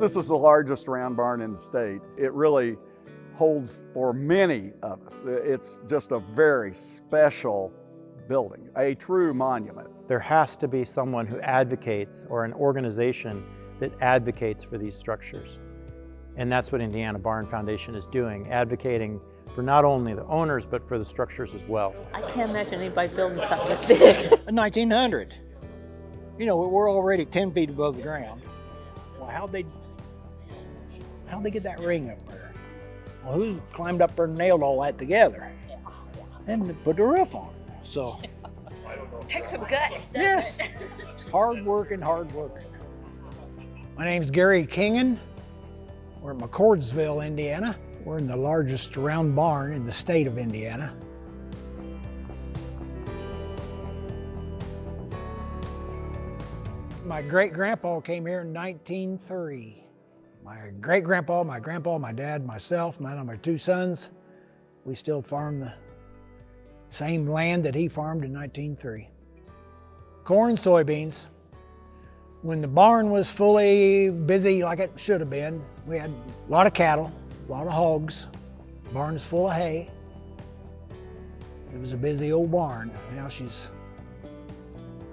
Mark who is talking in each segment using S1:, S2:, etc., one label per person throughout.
S1: This is the largest round barn in the state. It really holds for many of us. It's just a very special building, a true monument.
S2: There has to be someone who advocates, or an organization that advocates for these structures. And that's what Indiana Barn Foundation is doing, advocating for not only the owners, but for the structures as well.
S3: I can't imagine anybody building something this big.
S4: 1900. You know, we're already 10 feet above the ground. Well, how'd they get that ring up there? Well, who climbed up there and nailed all that together? And put the roof on. So,
S3: Take some guts.
S4: yes, hard working. My name's Littleton-Kingen. We're in McCordsville, Indiana. We're in the largest round barn in the state of Indiana. My great-grandpa came here in 1903. My great-grandpa, my grandpa, my dad, myself, my two sons, we still farm the same land that he farmed in 1903. Corn and soybeans. When the barn was fully busy like it should have been, we had a lot of cattle, a lot of hogs, barns full of hay. It was a busy old barn. Now she's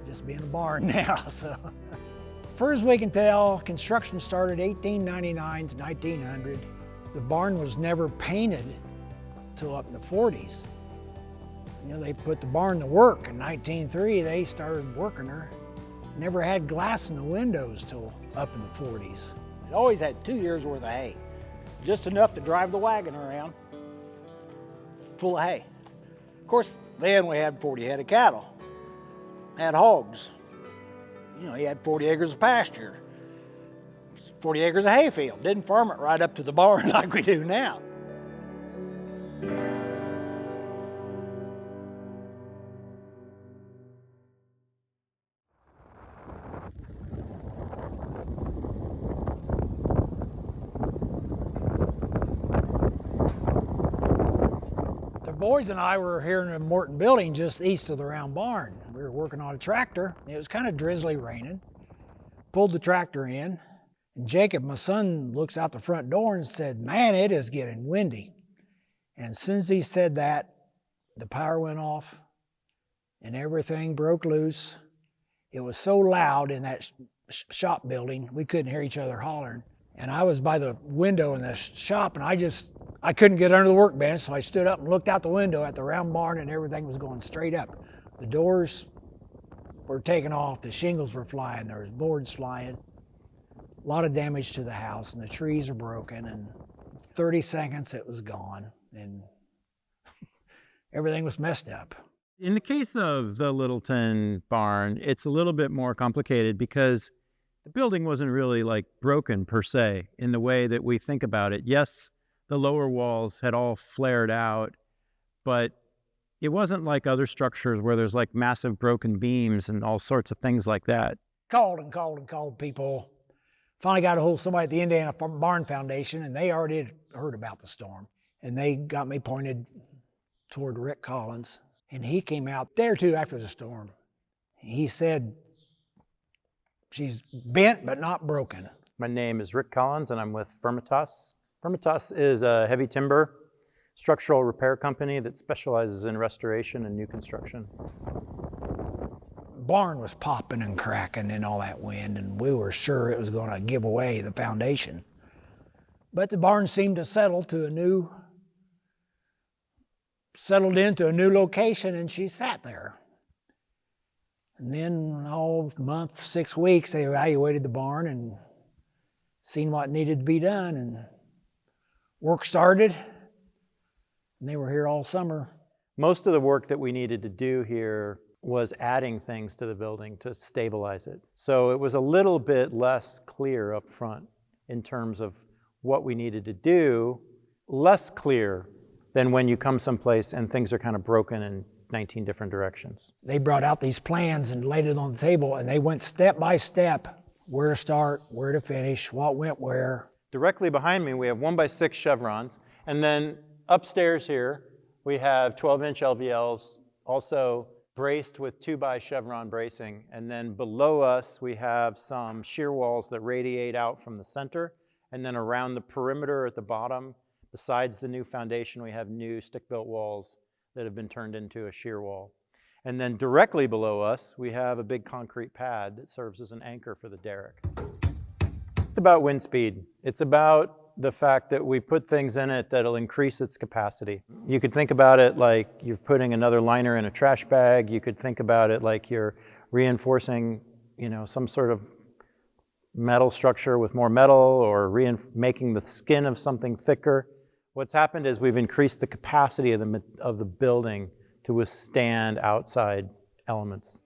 S4: just being a barn now, so. Far as we can tell, construction started 1899 to 1900. The barn was never painted till up in the 40s. You know, they put the barn to work. In 1903, they started working her. Never had glass in the windows till up in the 40s. It always had 2 years worth of hay. Just enough to drive the wagon around, full of hay. Of course, then we had 40 head of cattle, had hogs. You know, he had 40 acres of pasture, 40 acres of hayfield. Didn't farm it right up to the barn like we do now. The boys and I were here in the Morton building just east of the round barn. We were working on a tractor. It was kind of drizzly raining. Pulled the tractor in, and Jacob, my son, looks out the front door and said, "Man, it is getting windy." And as soon as he said that, the power went off and everything broke loose. It was so loud in that shop building, we couldn't hear each other hollering. And I was by the window in the shop, and I couldn't get under the workbench, so I stood up and looked out the window at the round barn, and everything was going straight up. The doors were taken off, the shingles were flying, there was boards flying. A lot of damage to the house, and the trees are broken, and 30 seconds it was gone, and everything was messed up.
S2: In the case of the Littleton barn, it's a little bit more complicated because the building wasn't really like broken per se in the way that we think about it. Yes, the lower walls had all flared out, but it wasn't like other structures where there's like massive broken beams and all sorts of things like that.
S4: Called people. Finally got a hold of somebody at the Indiana Barn Foundation, and they already had heard about the storm. And they got me pointed toward Rick Collins. And he came out a day or two after the storm. He said, "She's bent but not broken."
S2: My name is Rick Collins, and I'm with Firmitas. Firmitas is a heavy timber structural repair company that specializes in restoration and new construction.
S4: Barn was popping and cracking in all that wind, and we were sure it was going to give away the foundation. But the barn seemed to settled into a new location, and she sat there. And then all month, 6 weeks, they evaluated the barn and seen what needed to be done, and work started, and they were here all summer.
S2: Most of the work that we needed to do here was adding things to the building to stabilize it. So it was a little bit less clear up front in terms of what we needed to do, less clear than when you come someplace and things are kind of broken in 19 different directions.
S4: They brought out these plans and laid it on the table, and they went step by step, where to start, where to finish, what went where.
S2: Directly behind me, we have 1x6 chevrons, and then upstairs here, we have 12-inch LVLs, also braced with 2x chevron bracing, and then below us, we have some shear walls that radiate out from the center, And then around the perimeter at the bottom, besides the new foundation, we have new stick-built walls that have been turned into a shear wall. And then directly below us, we have a big concrete pad that serves as an anchor for the derrick. It's about wind speed. It's about the fact that we put things in it that'll increase its capacity. You could think about it like you're putting another liner in a trash bag. You could think about it like you're reinforcing, some sort of metal structure with more metal, or making the skin of something thicker. What's happened is we've increased the capacity of the building to withstand outside elements.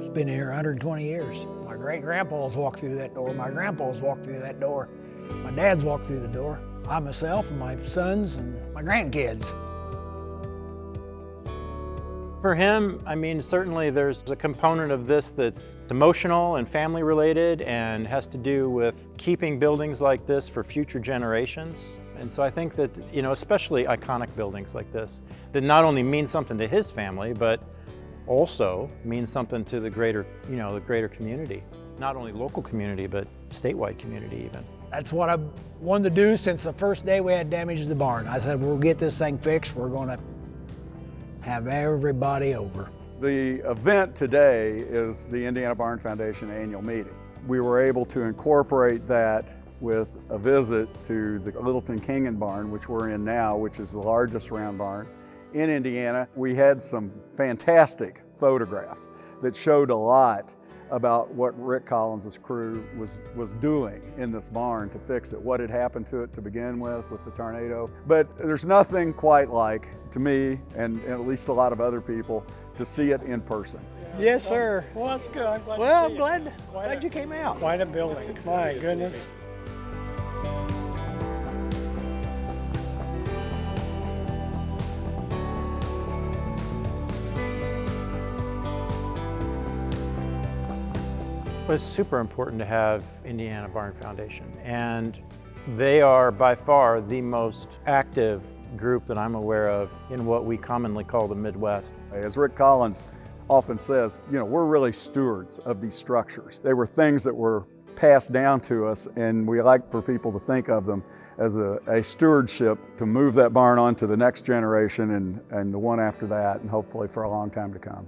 S4: It's been here 120 years. My great-grandpa's walked through that door. My grandpa's walked through that door. My dad's walked through the door. I myself and my sons and my grandkids.
S2: For him, certainly there's a component of this that's emotional and family related and has to do with keeping buildings like this for future generations. And so I think that, especially iconic buildings like this, that not only mean something to his family, but also means something to the greater community. Not only local community, but statewide community even.
S4: That's what I've wanted to do since the first day we had damage to the barn. I said, we'll get this thing fixed. We're going to have everybody over.
S1: The event today is the Indiana Barn Foundation annual meeting. We were able to incorporate that with a visit to the Littleton-Kingen barn, which we're in now, which is the largest round barn in Indiana. We had some fantastic photographs that showed a lot about what Rick Collins' crew was doing in this barn to fix it, what had happened to it to begin with the tornado. But there's nothing quite like, to me, and at least a lot of other people, to see it in person.
S5: Yes, sir.
S6: Well, that's good. I'm glad,
S5: I'm glad you came out.
S6: Quite a building. My goodness.
S2: It's super important to have Indiana Barn Foundation, and they are by far the most active group that I'm aware of in what we commonly call the Midwest.
S1: As Rick Collins often says, we're really stewards of these structures. They were things that were passed down to us, and we like for people to think of them as a stewardship to move that barn on to the next generation and the one after that, and hopefully for a long time to come.